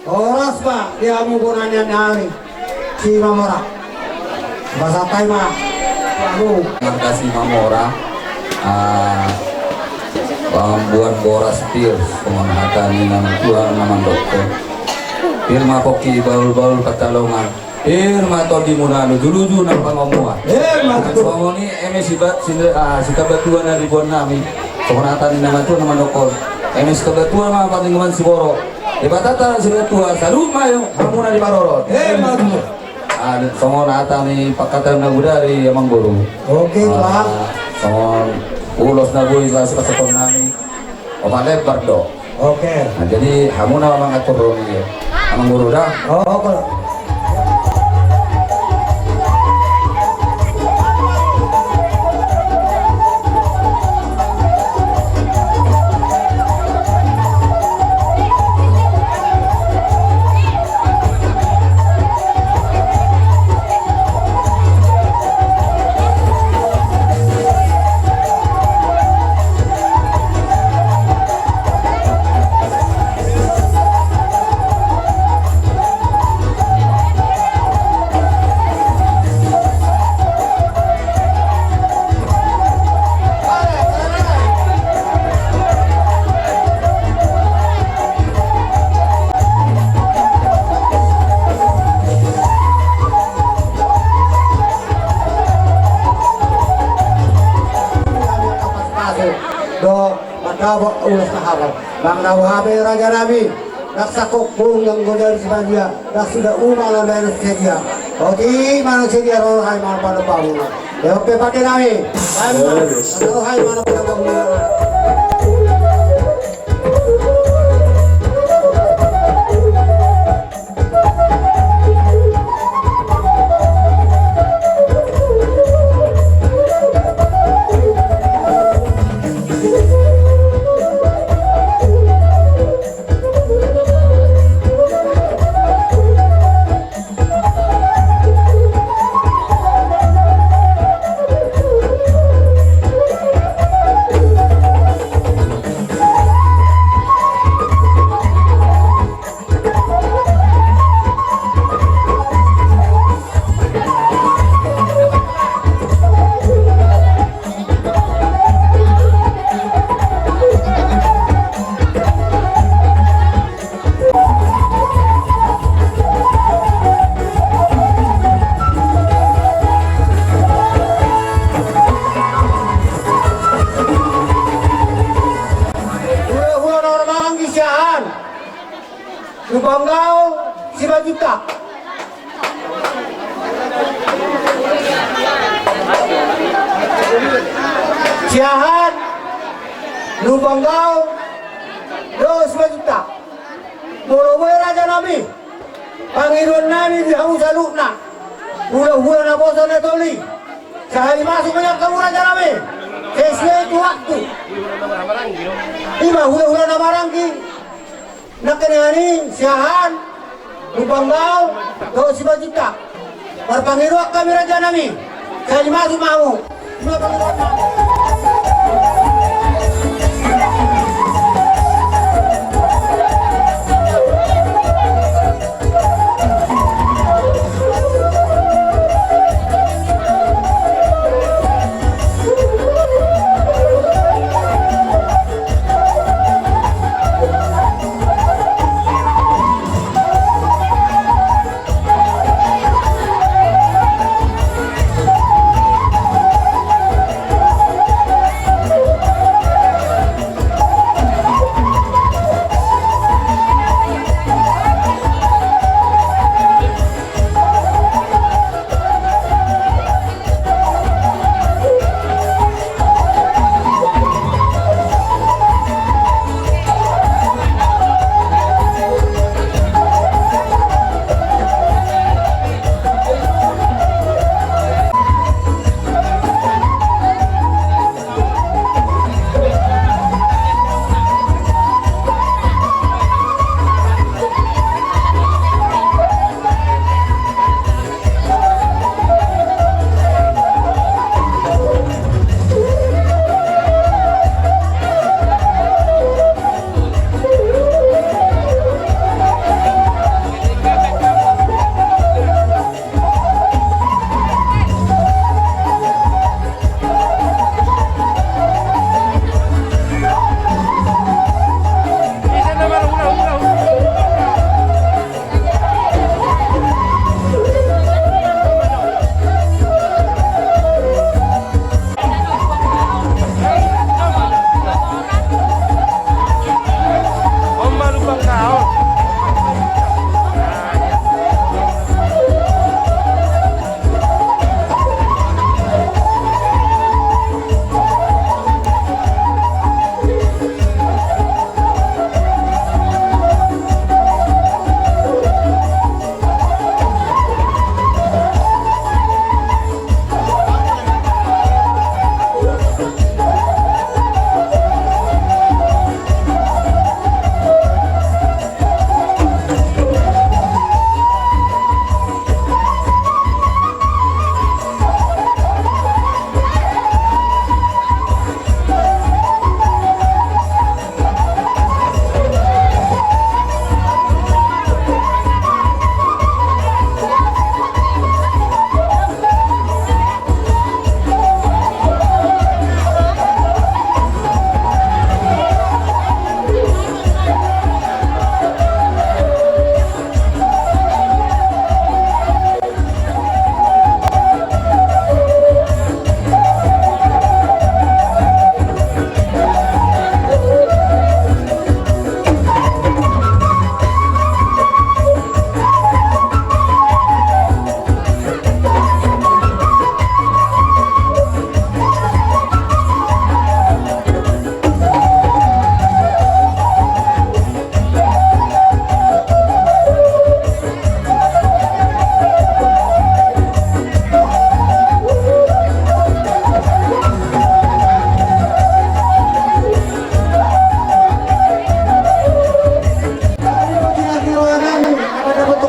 Oras ba dia mo gunanya nyari si Mamora. Bahasa Thai mah. Aduh. Terima kasih Mamora. Pambuan Boras Pir pemanhatan nama Tuhan nama dokter. Firma Poki baul-baul Katalongan. Firma Todi Munano dulu nang pangomuan. Suamo ni MS Sibat sika batuan na ribuan nami. Pemanhatan nama Tuhan nama dokter. MS kebatuan mah patingaman si Boro. Ibatata si batuan salut mayo hamuna di Barorot. Semua nata ni pakatan na budari amang guru. Oke, Pak. Semua ulos na buhi sa sepon nami. Opale bardo. Oke. Nah, jadi hamuna mamang atur ni amang guru dah. Oke. Do madawa ulas kahalan bang nawabe raja nabi naksakok kung yang godar sebagia dak sudah umala dari sedia oke mana sedia rohai mana pada bangun ya oke pakai nami rohai mana pada bangun. Nubanggao Sibajuta. Siahan Nubanggao 2 juta. Mulu-mulu raja nami. Pangiruan nami di haus salukna. Hula-hula na bosan na toli. Sehari masuk banyak kamu raja nami. Sesuai itu waktu. Ima hula-hula na barangki. Nakenani siahan Nubanggao 2 juta. Berpangiruan kami raja nami. Sehari masuk mau. Mula pangiruan nami.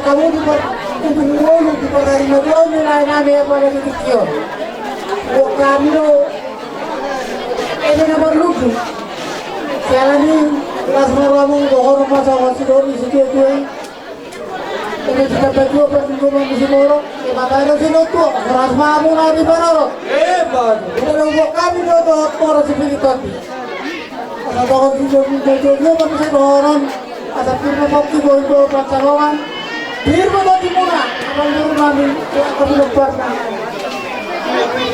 kamu di dulu di pertarungan dua nilai nabi apa lagi kecil. Buat kami lo ini nomor lucu. Sekarang ini kelas meramu dohor masa masih doni sedih tuh. Ini kita berdua pertemuan di Simoro. Mata ada sini tuh kelas mamu nabi baru. Hebat. Ini lo buat kami lo dohor mora seperti tadi. Kalau video kan bisa dohoran. Ada firma kopi bondo pancangan. Firma tadi muna. Kalau dulu nabi kami lepas.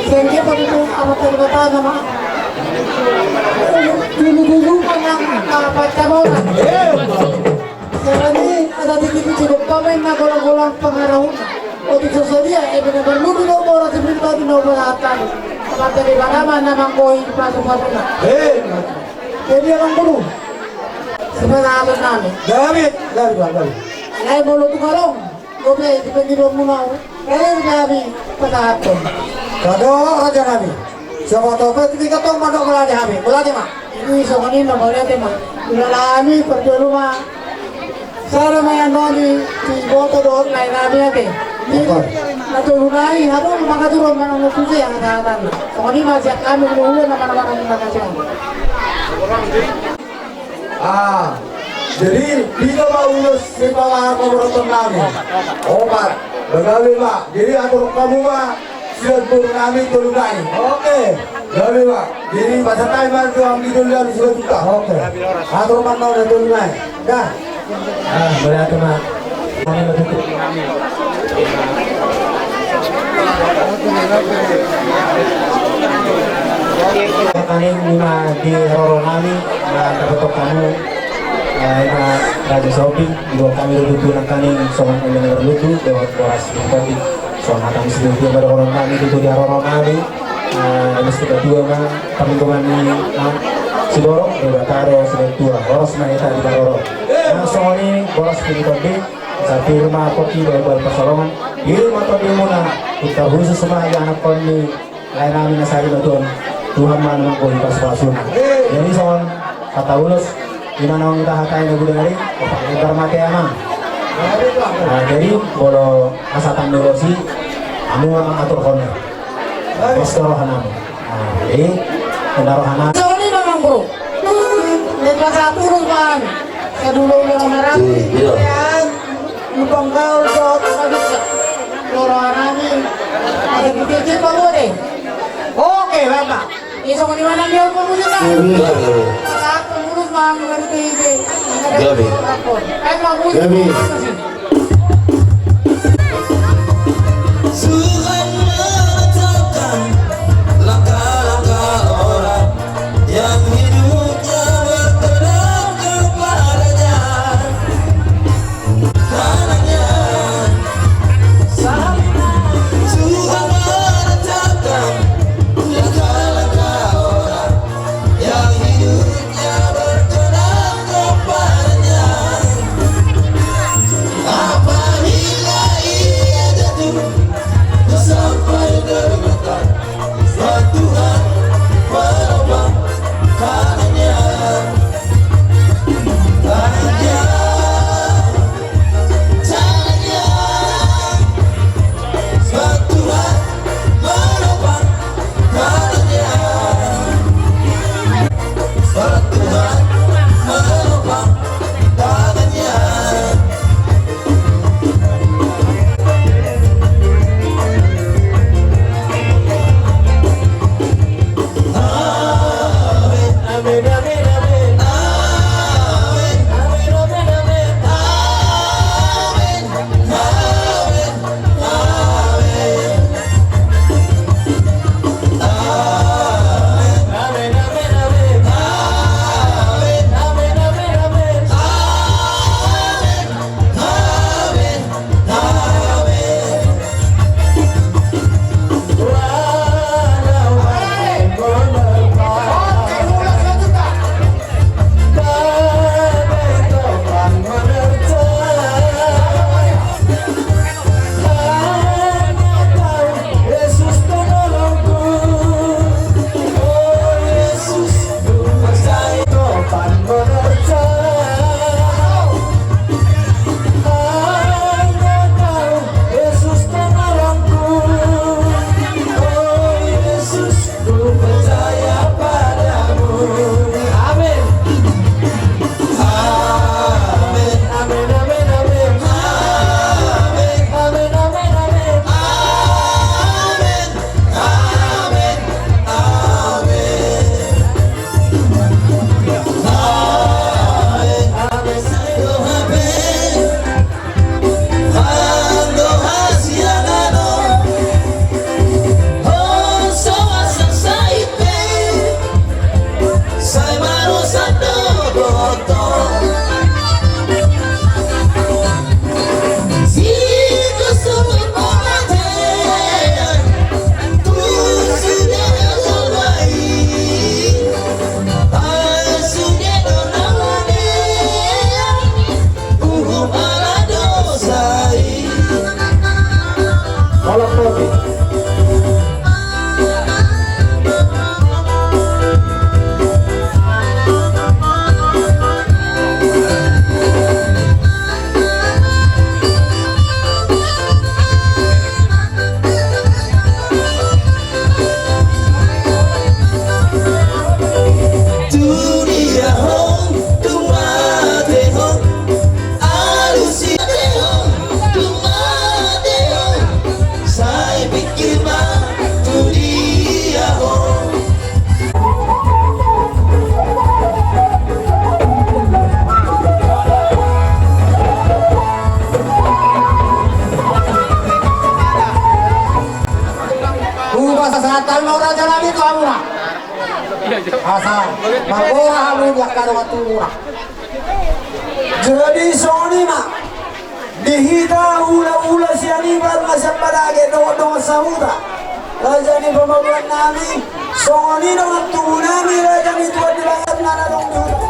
Sehingga tadi itu amat terkata nama. Dulu menang pancangan. Sekarang ini ada di sini cukup pamen na golang-golang pengarahun. Untuk sesuatu benar-benar lu dulu orang seperti tadi noberatan. Apa tadi bagaimana namang koi pasok-pasok. Jadi orang dulu. Sebenarnya namin. Gamit. Ay bolo tukarong. Gobe dipendiro muna. Kaya nabi patahapon. Kado raja nabi. Siapa tahu ketika tong mandok belajar nabi. Belajar mah. Ini soalnya nomor dia mah. Ulalami perjoluma. Sara maya noni di boto dor lain nabi ate. Natulunai habang makatulong man ang utusi ang hatan. Soalnya masih kami dulu nama-nama kami makasih. Jadi kita mau urus si bawah pemerintahan kami. Obat, bagawi pak. Jadi atur kamu pak sudah turun kami turun lagi. Oke, bagawi pak. Jadi pasal timer tu kami turun lagi sudah juga. Oke, atur mana udah turun lagi. Dah. Boleh teman. Kami betul. Kami lima di Roronami na dapat kamu na Raja Shopping dua kami lutu na kaning soman ulang berlutu lewat boras tadi soal kami sedikit pada Roronami itu di Roronami ini sudah dua mah perlindungan ini Sidoro lewat Taro sudah dua boras na kita di Taro nah soal ini boras pilih tadi sapi rumah kopi lewat persolongan di rumah tadi muna kita khusus semua anak kami lain kami nasari betul Tuhan mana kau hipas pasun. Jadi soal kata ulus gimana kita hatain ibu dari pakai mati emang. Jadi kalau asatan dulu sih, kamu atur kono. Pastor hanam. Jadi kendarohana. Soal ini memang bro. Lepas atur kan. Kedulu yang merah. Kemudian lubangkau jauh habis. Lorohanami. Ada dikit baru deh. Oke, Bapak. Isok di mana dia pemusik kan? Saat pengurus mah mengerti ini. Gabi. Gabi. Tuhan menetapkan langkah-langkah orang yang hidupnya berkedap kepadanya. Karenanya Tuhan menetapkan langkah-langkah orang yang hidupnya berkedap kepadanya. batal no raja nabi itu amuna. Asal mangora hamu yak karo atura. Jadi soni mak dihita ula-ula siani bar masam barage do samuda. Raja ni pembangunan nami soni dengan tunami raja ni tuan dibangat nana dong dulu.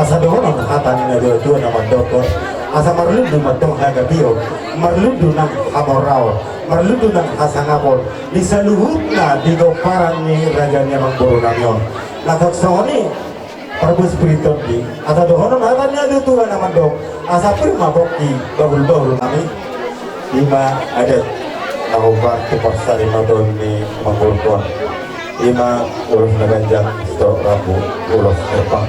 asa dohono hatan na do na mandoko asa marludu matong haga bio marludu nang hamorao marludu nang hasangapol bisa luhutna di goparan ni rajanya mangboro namion lakot soni Prabu Spiriton di asa dohono hatan na do na mandok asa prima bokti bahul nami lima adat nahubat kepaksari nodon ni mangboro lima urus naganjang stok rabu ulos epang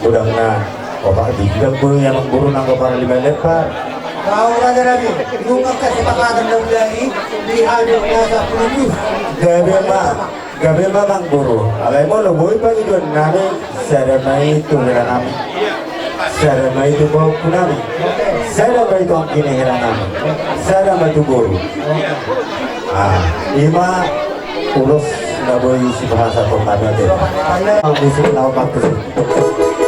udangna opak di ganggu yang buru nangko para 5 lebar kau raja nabi nunggu kesepakatan dari dihadapnya sa penulis gabe ma mang buru alay mo luboy pa ito nami saramay ito hira nami saramay ito po nami saramay ito ang kinihira nami saramay ito buru lima ulos na boy si bahasa kong nabi natin ang gusto na ako magpasok.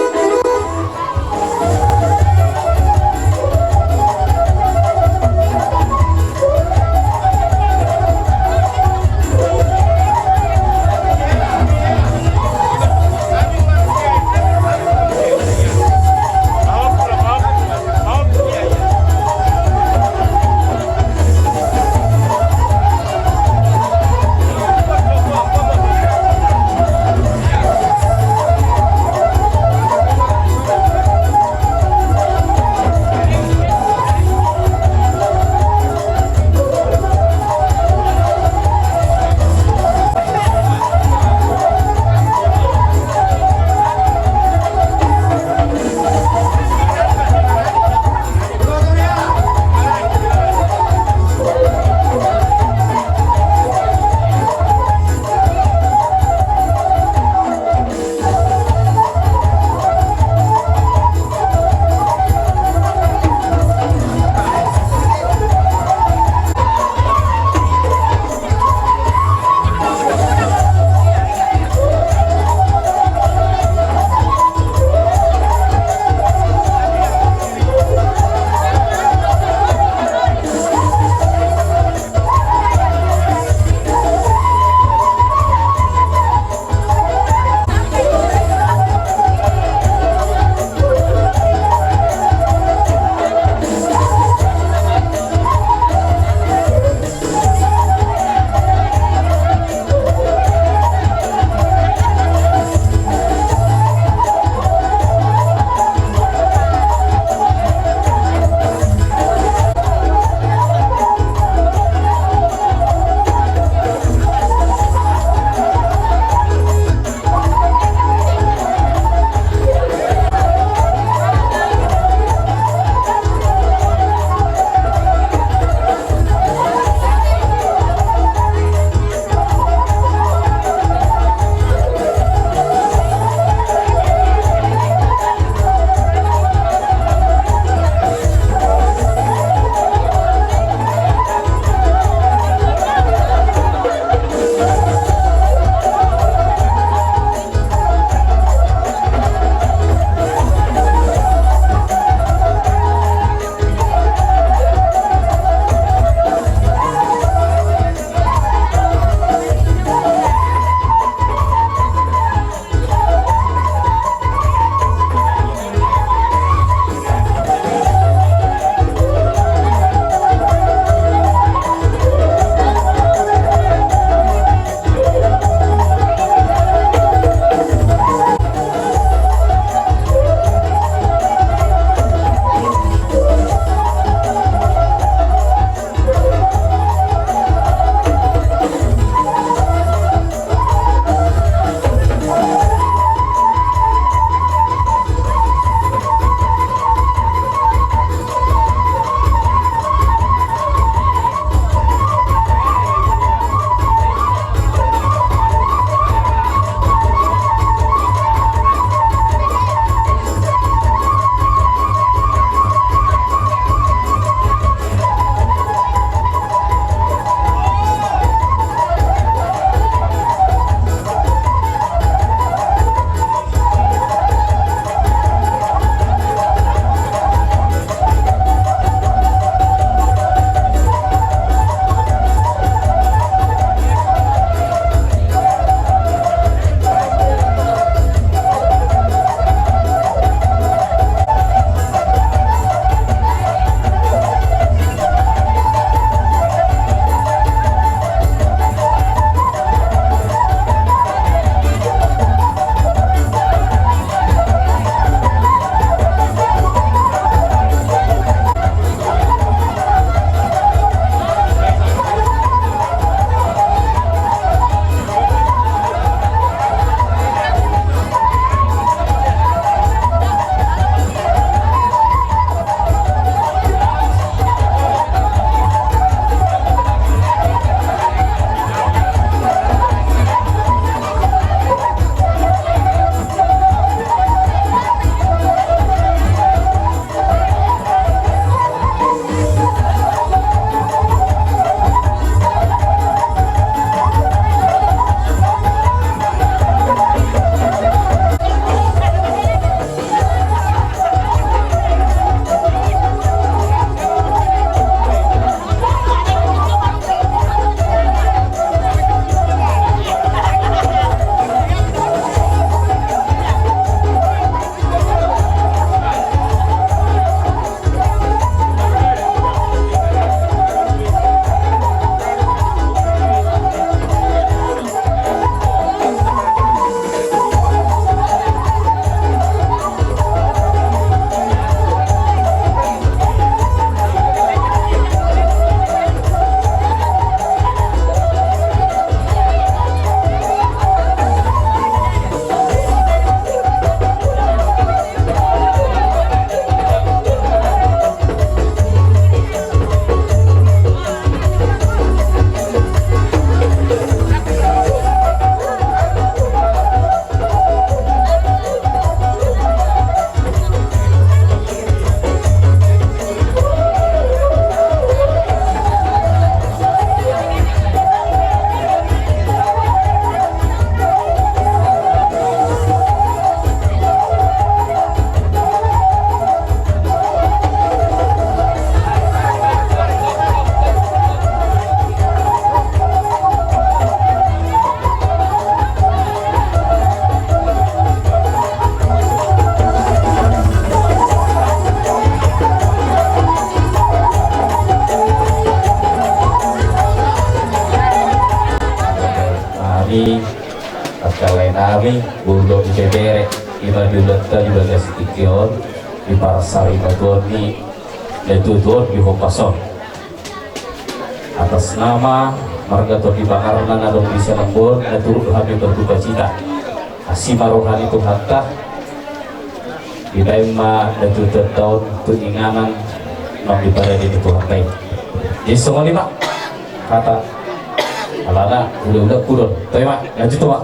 kami pagkalay namin bulo ibebere imadulat ka ibagas ikion iparasari matuan ni netudon ihopason atas nama marga to dibangarna ngadong bisa lembur naturut kami berduka cita asima rohani Tuhan kah Ilaima netudon tahun penginganan nong ibadah ini Tuhan baik jadi semua lima kata alana udah kurun tapi mak lanjut tuh mak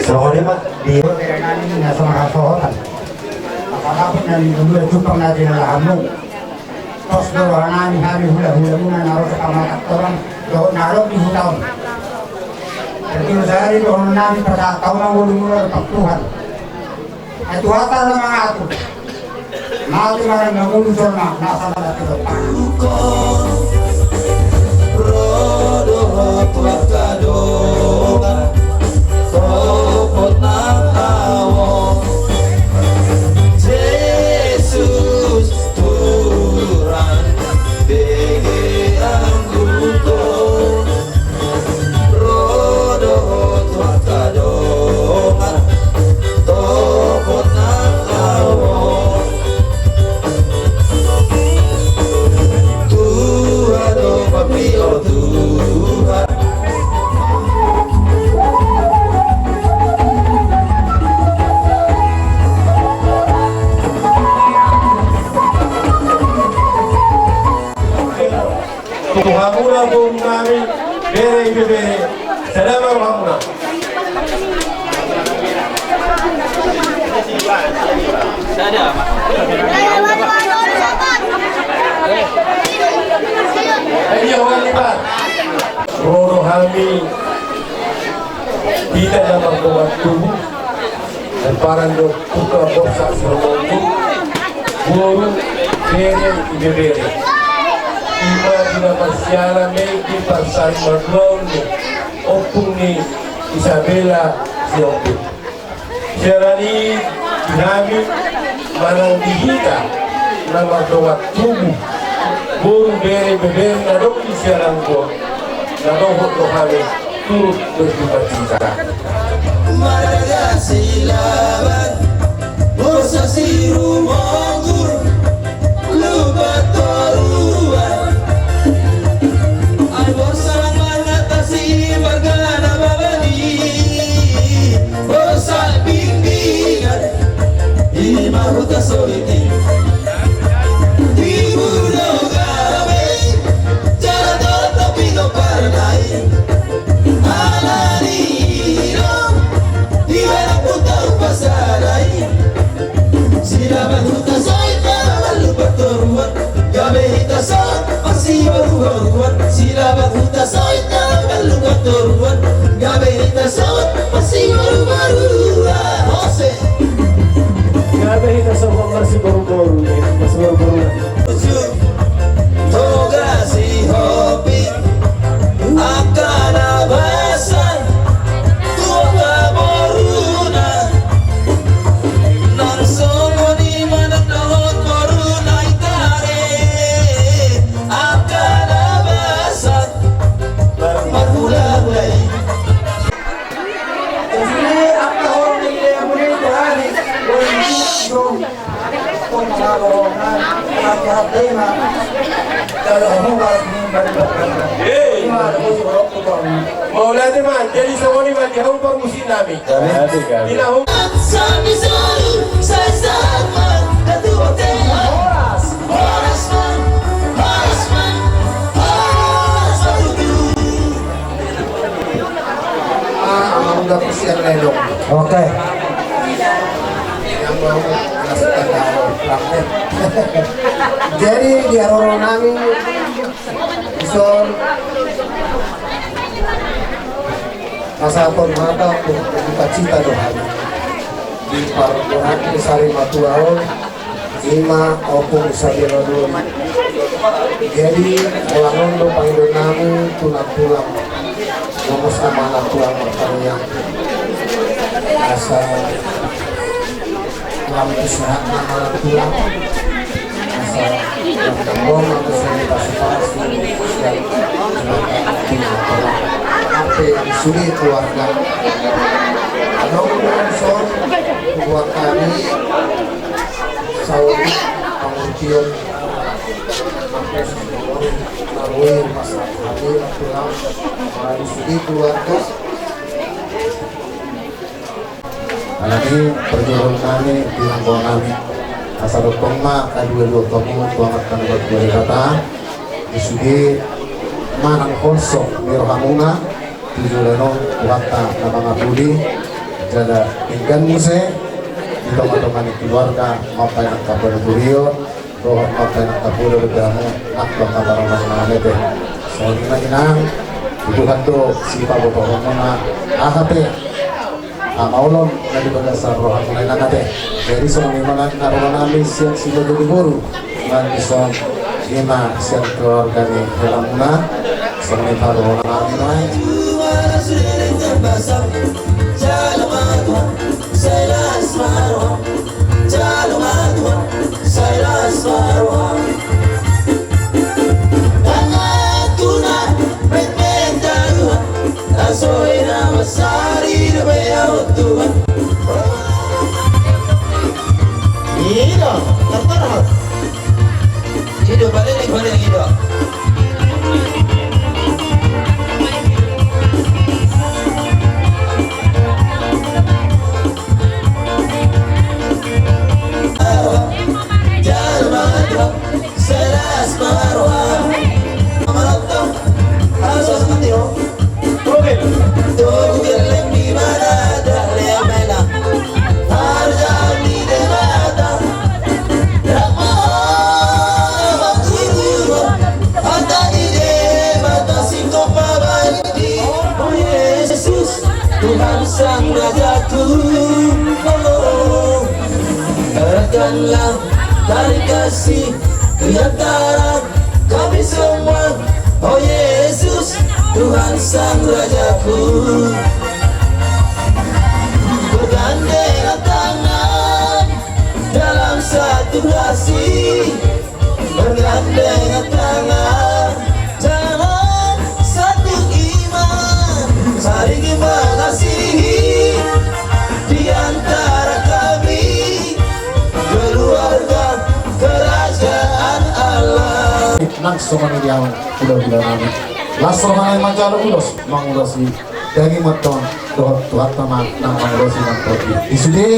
Soalnya mak di nani nggak sama soalan. Apakah yang dulu itu pernah dilahamu? Tos dulu nani hari hula muna naruh sama orang jauh naruh di hutan. Jadi saya itu nani pada tahun mula Tuhan. Itu hatta sama aku. Mau dimana ngomong sama nasa ada depan. Rodo wakadonga Sopot nakawo Yesus Tuhan Bege angguko Rodo wakadonga Sopot nakawo Tuhan do papi o Tuhan Tuhamuna bung nami bere bere selama hamuna. Ayo orang lipat. Rono kami tidak dapat kuat tubuh dan para putra borsa sermongu guru bere bere. Ima bila persiaran di pasar Madloni opung ni Isabella Siopi Serani kami manang dihita nama doat tubuh buru bere bere nadok isiaran ko nadok lo kami turut berduka cita Maraga silaban Bosa siru monggur Lupa toruan Ay bosa mengatasi Margana babani Bosa bimbingan Imahuta soliti Tibuno gabe Jara tapi no parnai Alaniro Ibera puta pasarai Sirabat huta soita Lupa toruan Gabe hita soit Masih baru-baruan Sirabat huta soita Lupa toruan Gabe hita soit Masih baru-baruan Jose Gabe hita soit masih baru-baru masih baru-baru Toga si hobi Akan abasan Tua boruna Nang songo di mana dohot boruna itare Akan abasan Marhula-hulai Jadi apa orang yang boleh berani untuk pengalaman hati-hati mah kalau orang ini berdebat. Maulana man jadi semua ni man dihau permusim nami dinahum Sami saru Saya sama Datu hotel Horas man Horas man Horas man Ang udah persian ledok. Oke. Yang mau kasihkan praktek. Jadi di orang namiison Asapon mata berduka cita dohani di parkoran Sari Matuaon Ima opung Isabella dulu. Jadi ulangan do panggilan nami tulang-tulang ngomos sama tulang bertanya asa lampu sehat nama tulang asa yang tembong atau sanitasi dan sulit keluarga. Ada sponsor buat kami Saudi Pangurtion Narwin Masak Hadir Pulang Sudi keluarga. Ini perjuangan kami bilang bahwa kami asal pengma kedua-dua kamu tuangat kanubat boleh kata Sudi manang konsok mirohamuna tujulano wakta nama ngabudi jada ingkan muse di teman-teman keluarga apa yang kapal burion roh apa yang kapal berdamu akbar kabaran mana deh soalnya inang itu kan tuh si pak bapak ngomongnya ahate amaulon dari berdasar roh mulai nanti jadi soalnya karena kami siap si baju buru dan bisa lima siap keluarga di dalamnya soalnya roh kami naik Hidup balik hidup. Tuhan sang rajaku, oh, eratkanlah dari kasih di antara kami semua, oh Yesus, Tuhan sang rajaku. Bergandengan tangan dalam satu kasih, bergandengan tangan dalam satu iman, saling mengasihi di antara kami, keluarga kerajaan Allah. langsung dia udah bilang kami langsung kami mancar ulos mengulosi daging maton doa Tuhan teman nang mengulosi nang kopi disudi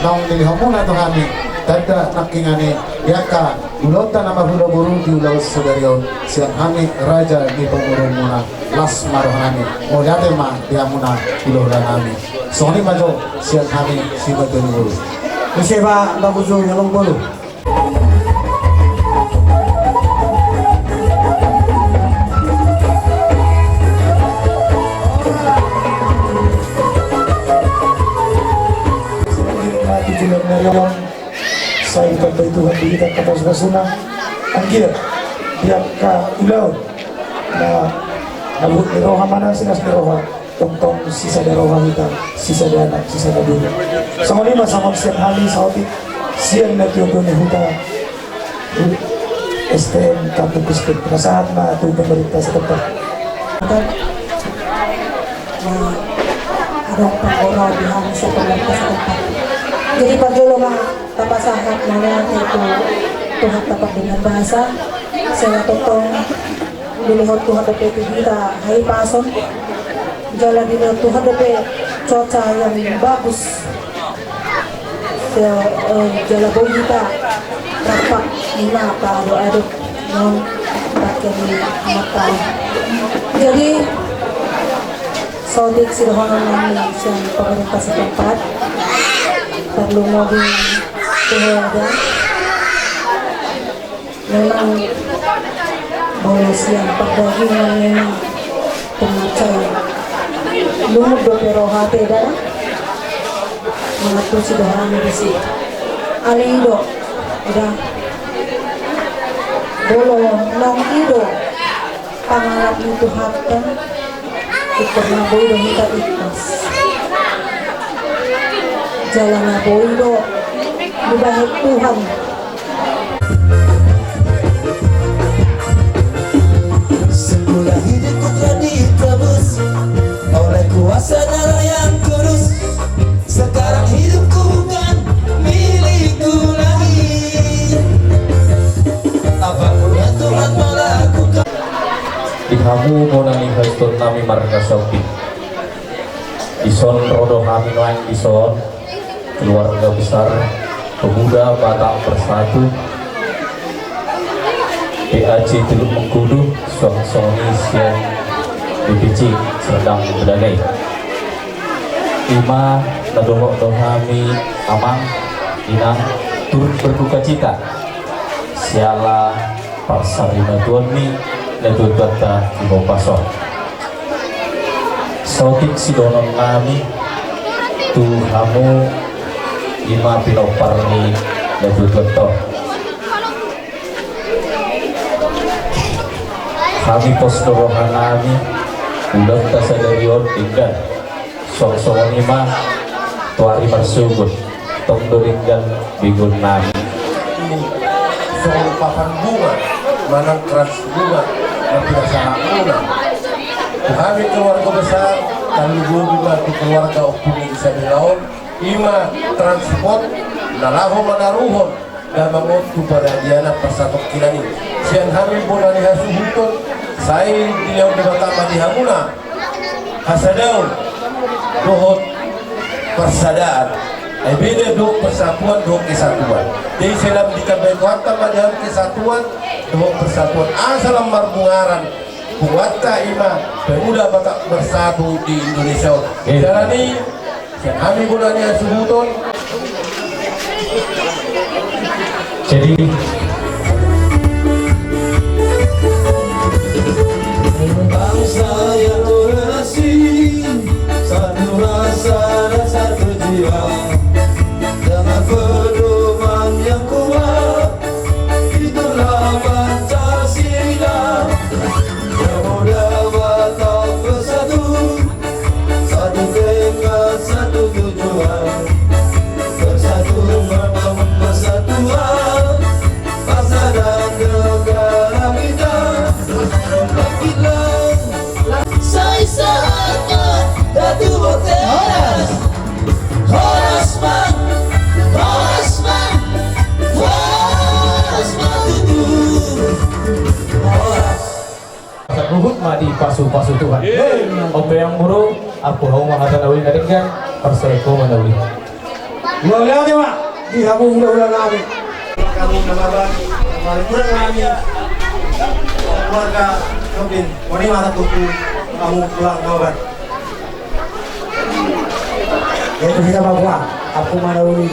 nang dilihamuna Tuhan kami tanda nakingane yaka ulota nama hula buru di ulau saudarion siang kami raja di pengurun muna las marohani mulyate ma dia muna ulau kami soni majo siang kami si bagian buru Musiba baguzo nyalong bolu. Saya tanpa Tuhan kita kapas basuna anggir tiap ka ulau na nabut ni roha mana sinas ni roha tong sisa ni roha kita sisa dana sisa na dunia sama lima sama siang hali sauti siang na tiyo ni huta STM kampung kuskin penasahat na ito pemerintah sa tempat adong pang-oraw dihan sa pemerintah sa tempat. Jadi pagdulong tapasahat na lang ito tuhat tapat dengan bahasa saya totong dilihat tuhat dapat kita hari pason jalan di tuhat dapat cuaca yang bagus jalan bau kita rapat nila aduk non pakai di mata jadi sodik sirohonan namin sa pemerintah sa tempat perlu mobil keluarga memang boleh siang perdagingan memang pemacai lumut do pero hati dah mengatur si doang di sini alindo udah bolong nong ido pangarap itu hati pernah boy kita ikhlas jalan boy do dibahas Tuhan Semula hidupku telah ditebus Hamu muna ni haston nami marga Saudi. Ison rodo kami noang ison keluarga besar pemuda Batak Bersatu PAC Teluk Mengkudu Suang-Songi Siang BPC Serdang Bedagai Ima nadohok dohami amang inang turut berduka cita siala parsarina tuanmi Letul Bata Ibu Pasok Sautik sidonon nami tu hamu ima pinoparni Letul Bata kami pos dorohan nami udah tasadarion tinggal song-songon ima tuari marsugun tong doringgan bigun nami soal papan bunga manang keras bunga yang tidak sangat muna kami keluarga besar kami juga keluarga opini Isabilaon ima transport nalaho manaruhon dan mengutu pada diana persatu kirani siang kami pun dari hasuhutun saya beliau di Batam di Hamuna hasadaun dohot persadaan beda do persatuan do kesatuan jadi selam dikabarkan pada kesatuan do persatuan asalam marbungaran buatta ima pemuda Batak Bersatu di Indonesia jalani yang kami bulannya suhutun jadi bangsa yang toleransi, satu rasa dan satu jiwa, dengan pedoman yang kuat, itulah Pancasila. Pemuda Batak Bersatu, satu tekad, satu tujuan, bersatu membangun persatuan bangsa dan negara kita. Sai saatnya Datu Boteras Horasman Ruhut mah di pasu-pasu Tuhan. Oke yang muru aku mau mahatan awin kadengkan persaiko manawi. Mudah-mudahan ya Pak, di kamu mudah-mudahan kami. Kamu namaban, paling kurang kami keluarga Robin. Wani mata tuku kamu pulang kawan. Itu kita bawa. Aku mana uli,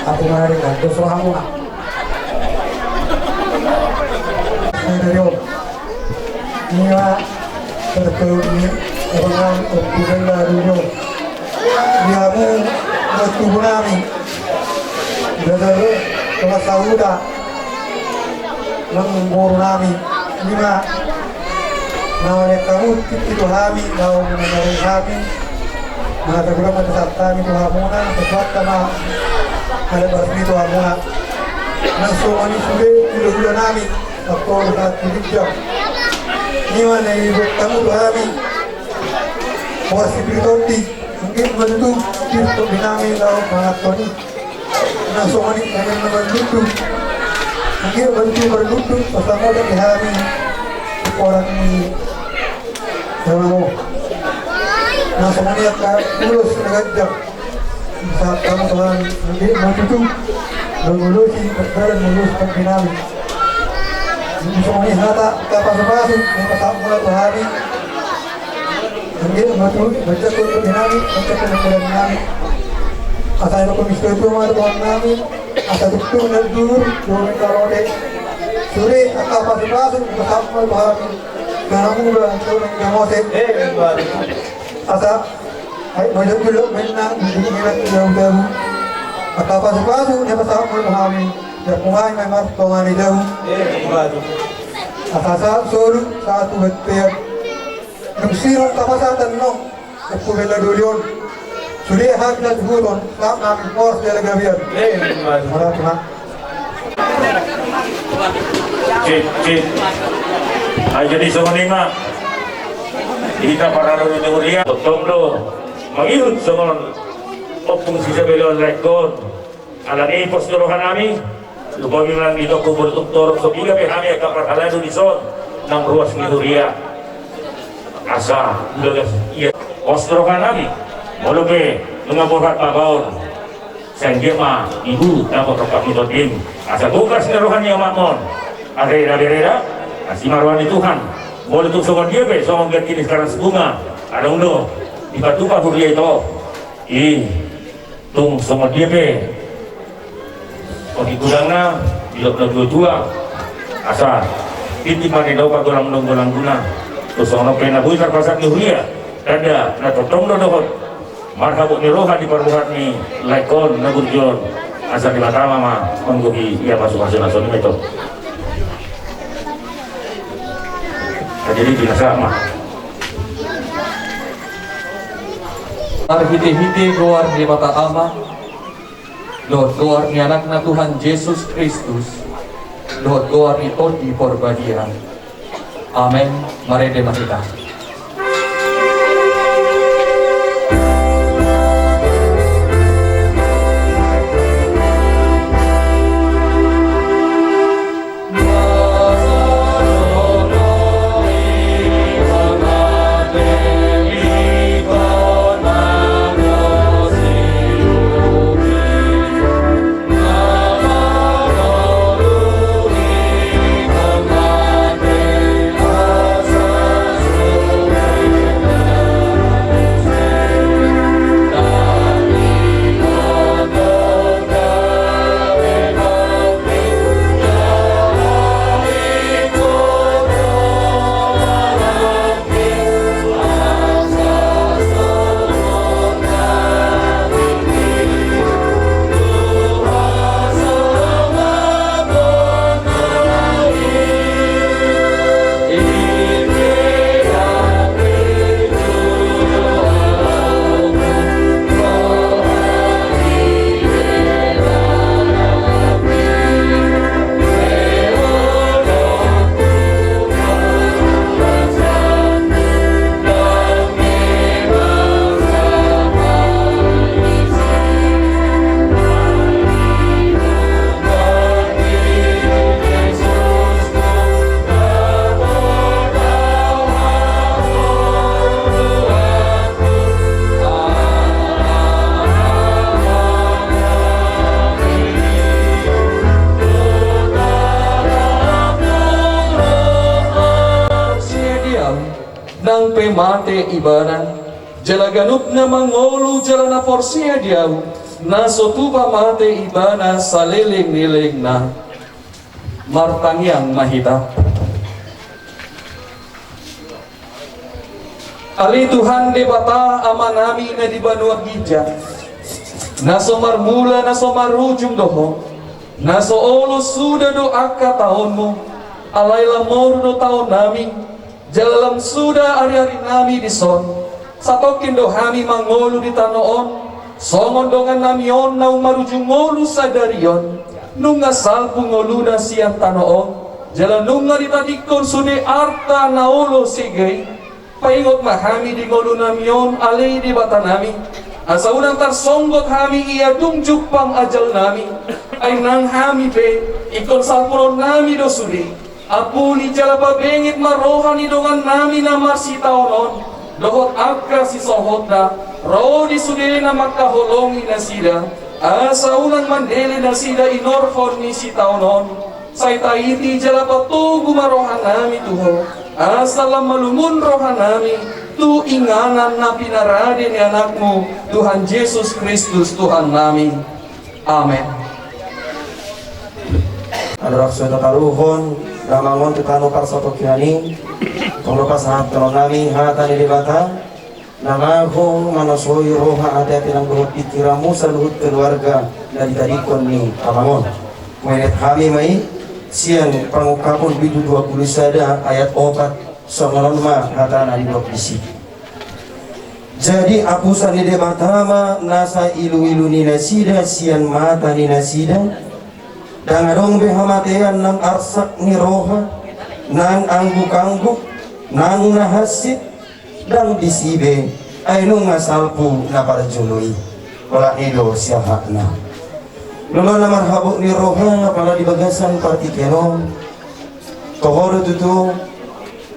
aku mana dengar. Terus kamu nak. Saya ini Pak, tertulis orang berkumpul baru. Diamu bertubuh kami. Dari kelas Sauda mengguru kami lima nawa kamu itu kami nawa mengenai kami maka gula pada kami itu hamuna sesuatu sama ada basmi itu hamuna langsung ani sudah gula kami atau saat hijau ini mana ibu kamu itu kami porsi pitoti mungkin bentuk itu binami lalu sangat toni langsung ani kami berlutut mungkin bentuk berlutut bersama dengan kami orang ini sama langsung ani akan lulus negajak saat kamu Tuhan nanti berlutut mengulusi berjalan meluluskan binami langsung ani hata kapal-kapal yang tetap mulai hari mungkin berjatuh ke binami berjatuh ke binami asal itu komisio itu mah Tuhan kami asal itu mendur domen kalode suri apa pasang bersama Tuhan karena muda domen jamose asal banyak dulu menang di minat jauh-jauh apa pasang dia bersama Tuhan dan mulai memang Tuhan jauh asal suru satu betul nungsirong kapasatan no kepulauan Durion sudah haknya turun tak kami pos dari gabian malah cip jadi semenima kita para leluhur totong do mangirut semon opung sisa belon rekon alani pos dorohan kami lupa bilang di toko bertuktor so biga kami kapar haladu di son nang ruas ngihuria asa udah iya ostrokan nabi walau ke mengaborhat pabaon senggir mah ibu dapat rokat mitotin asa tugas nerohannya makmon ada reda si marwan Tuhan boleh tuh songon dia be songon dia kini sekarang sebunga ada undo di batu pak dia itu tung songon dia be di gudangna bila dua asa titip mani daw pagulang guna terus ono pena buy karpasak ni huya kada na totong do dohot marhabuk ni roha di parbuhat ni laikon na gurjon asa di matama ma menggugi ia masuk naso ni meto jadi binasa mah Arhiti-hiti keluar di mata ama Lord keluar ni anak na Tuhan Yesus Kristus Lord keluar ni Todi Porbadian Amen. Mari kita kita. Nang pemate ibana Jalaganup na mangolu jalana porsia diaw Nasotupa mate ibana saliling-niling na Martangyang mahita Ali Tuhan di bata ama nami na di banua gija Naso marmula naso marujung doho Naso olo suda do akka tahun mo Alay lamor do tahun nami Jalam suda ari-ari nami di son Satokin do hami mangolu di tanoon Songon dongan namion na umarujung ngolu sa darion Nunga salpu ngolu na siyang tanoon Jalan nunga di tadikon suni arta na olo sigay Paingot mahami di ngolu namion alay di bata nami Asa unang tarsonggot hami iya dungjuk pang ajal nami Ay nang hami pe ikon salpuron nami do sudi Apu ni jalapa bengit marohan ni dongan nami na marsitaonon Dohot akka si sohot na Ro di sudili na makaholongi na sida Asa unang mandeli na sida inorhon ni sitaonon Say taiti jalapa tugu marohan nami tuho Asa lam malumun rohan nami Tu inganan na pinaradi ni anakmu Tuhan Yesus Kristus Tuhan nami Amen. Adalah sudah taruhon Damangon tukano karsoto kiani Tonglokas sahat kalau nami hatani di bata Namahu manasoi roha hati-hati nang luhut pikiramu Saluhut keluarga dari tadikon ni Damangon Menet kami mai Siang pangukapun bidu 20 sada ayat 4 Songonon ma hatana di bisi Jadi apusan di debatama Nasa ilu-ilu ni nasida Sian mata ni nasida Dangadong behamatean nang arsak ni roha Nang angguk-angguk Nang nahasit Dang disibe Ay nung masalpu na parjului Wala ido siyahakna Lolo na marhabuk ni roha Pala di bagasan partikenon Tohoro tutu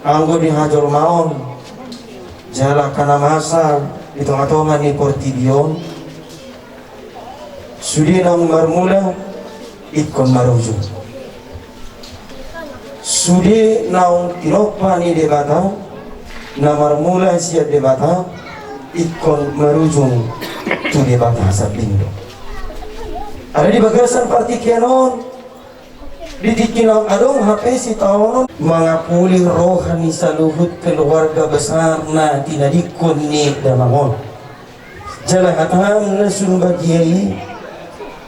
Anggo di hajol maon jala kana masa di tengah-tengah ni Portibion sudi nang marmula ikon maruju sudi nang tiropa ni debata na marmula siap debata ikon marujung tu debata sabindo ada di bagasan parti kianon didikinang adong HP si taon mengapuli rohani saluhut keluarga besar na tinadikon ni Damangon jala hatang na sunbagiai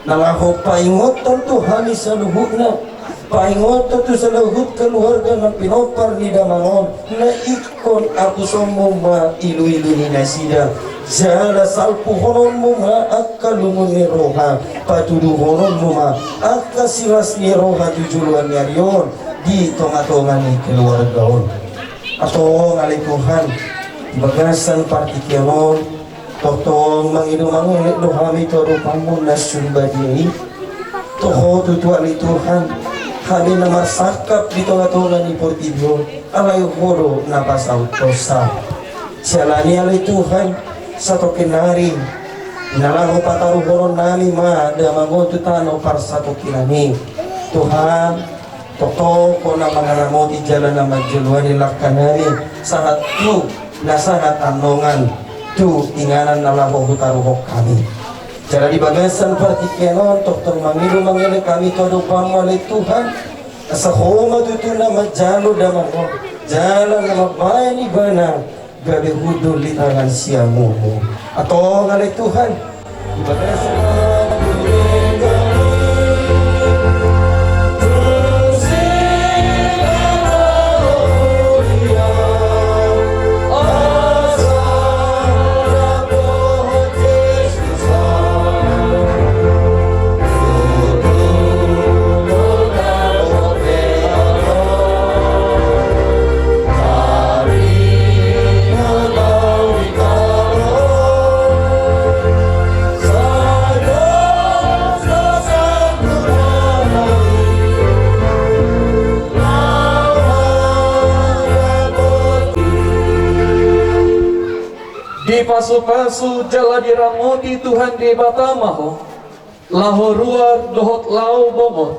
nangaho paingotan tu hali saluhut na paingotan tu saluhut keluarga na pinopar ni Damangon na ikon aku somo ma ilu-ilu ni nasida jala salpu honon mo ma akalumun ni roha patudu honon mo ma akasilas ni roha tujuluan ni arion di tonga-tonga ni keluarga on atau ngalay Tuhan bagasan partikianon totong mangidumang ulit dohami todo pamun na sumbadi toho tutuali Tuhan kami na masakap di tonga-tonga ni Portibio alay horo na basaw tosa sialani alay Tuhan satu kinari nalaho pataru horon nami ma Damangon tu tano par satu kinani Tuhan toto kona mangaramoti jalan nama juluani lakanari sahat tu nasahat anongan tu inganan nalaho hutaruhok kami jalan di bagasan partikenon dokter mangilu mangele kami todo pamale Tuhan asa homa tu nama jalo Damangon jalan nama bayani bana gabi hudul di tangan siamu atau ngalai Tuhan di pasu-pasu jala diramoti Tuhan di batamaho lahorua dohot lau bomot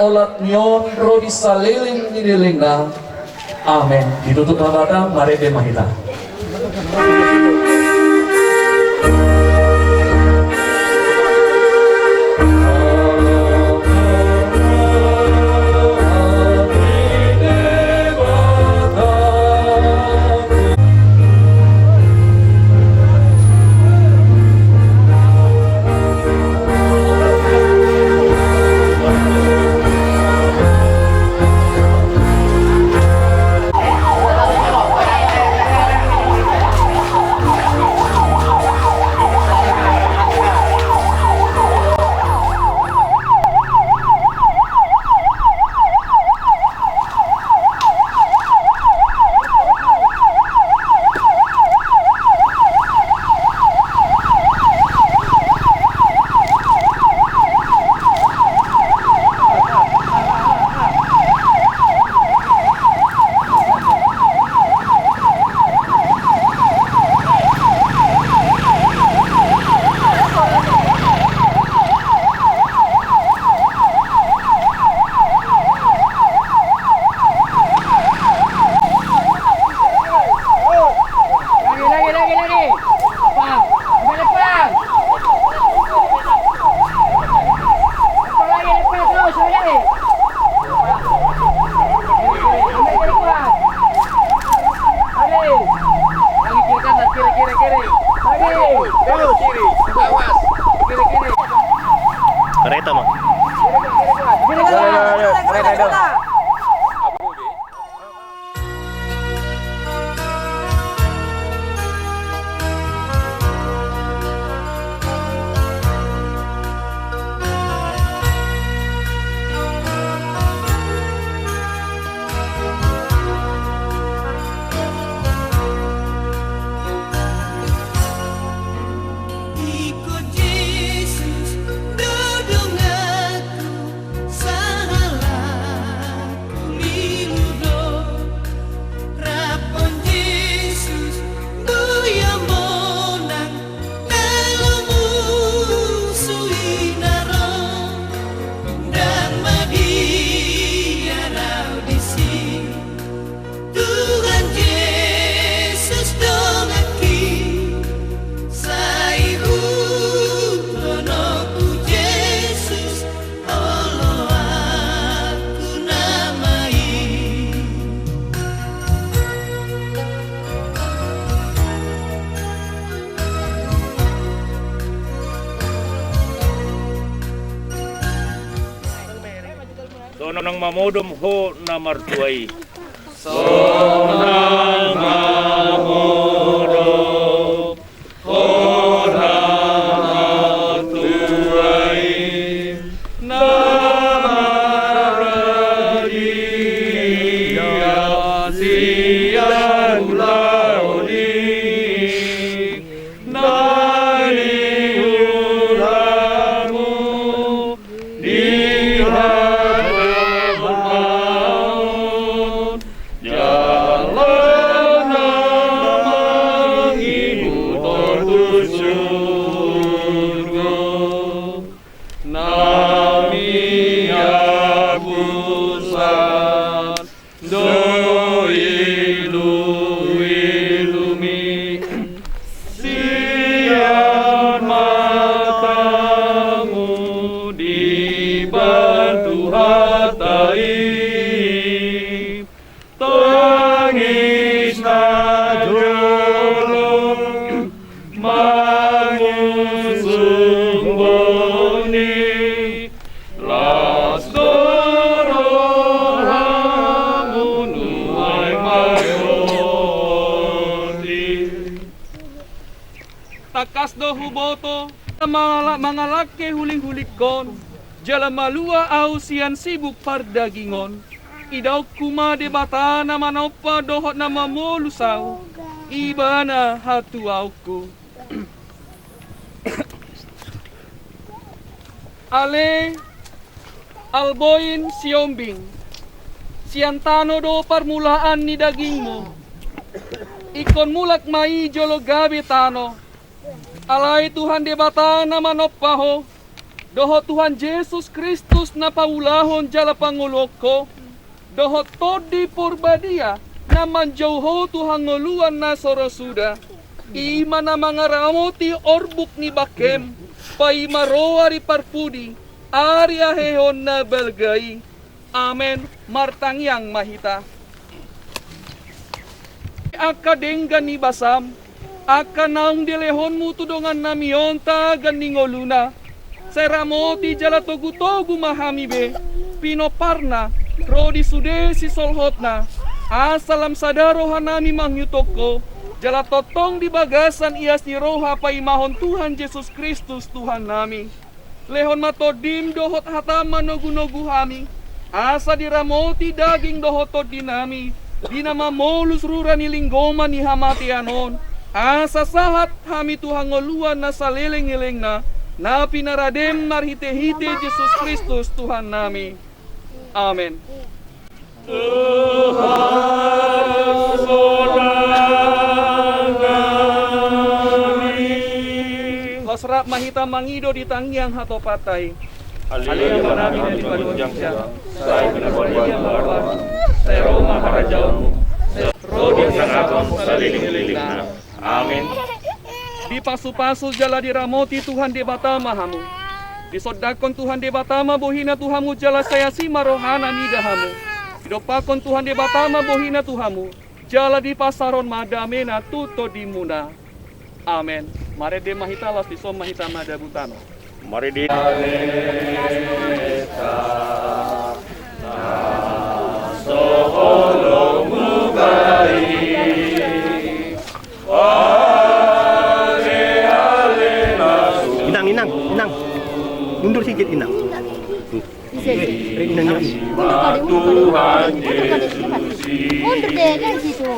olat nyon rodi saliling nililingna amin ditutup nabata mari demahita sonang mamodom ho na martuay. Takas do huboto mga laki huling-hulikon jala malua au sian sibuk pardagingon idaw kuma debata na manopa dohot na mamolusaw iba na hatuaw ko ale alboyin siombing siantano do parmulaan ni daging mo ikon mulak mai jolo gabi tano alay Tuhan debata na manopaho doho Tuhan Yesus Kristus na paulahon jala pangulok ko doho todi purbadia na manjauho Tuhan nguluan na sorosuda ima na mga ramoti orbuk ni bakem pai maroa ri parpudi ari ahehon na belgai amen martangyang mahita akadenggan ni basam aka naong dilehon mo tudongan namiyon tagan ningoluna. Seramoti jala togu-togu mahami be. Pinoparna, rodi sude si solhotna. Asalam sadarohan nami mangyutoko. Jala totong di bagasan ias ni roha paimahon Tuhan Yesus Kristus Tuhan nami. Lehon matodim dohot hatama nogu-nogu hami. Asa diramoti daging dohotot dinami. Dinama molus rura ni linggoma ni hamatianon. Asa sahat hami Tuhan ngoluan na saleleng-eleng na pinaradem marhite-hite Yesus Kristus Tuhan nami. Amen. Tuhan Losrap mahita mangido di tangyang hato patay. Aliyah manami na di panunjang siya. Saya pinapalihan lawan. Saya Roma karajaanmu. Rodi sang atom saliling-liling na. Amin. Di pasu-pasu jala diramoti Tuhan debata mahamu. Disodakon Tuhan debata mabohina Tuhamu jala saya si marohana nidahamu. Didopakon Tuhan debata mabohina Tuhamu. Jala di pasaron madamena tuto dimuna. Amen. Mare de mahita las disom mahita madabutano. Mari di Inang. Mundur sedikit Inang. Inang. Tuhan Yesus. Mundur deh kan situ.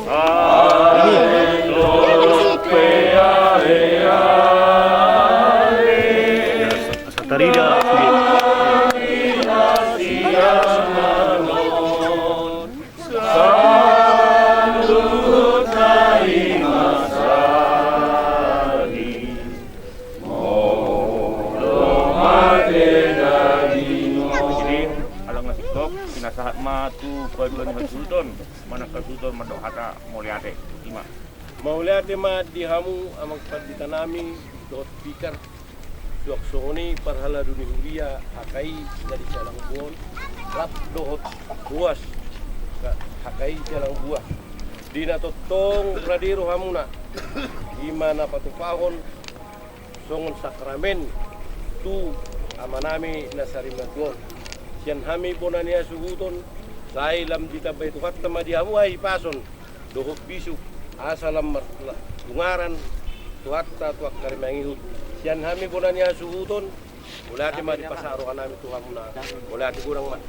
Tarida. Pinasahat matu paduan Sultan mana ka Sultan madohata moliate ima mauliate ma dihamu amang paditanami dot pikar dok soni parhala duni huria hakai dari jalan buon rap dohot buas hakai jalan buah dina totong radiro hamuna gimana patupahon songon sakramen tu amanami nasari matuon siyan hami bonan niya suguton sa ilam di tabay tukat na madihamu ay pason dohok bisu asalam lungaran tuhat ta tuak karimangihut siyan hami bonan niya suguton wala di madipasaro ka namin tuhan mo na wala di kurang man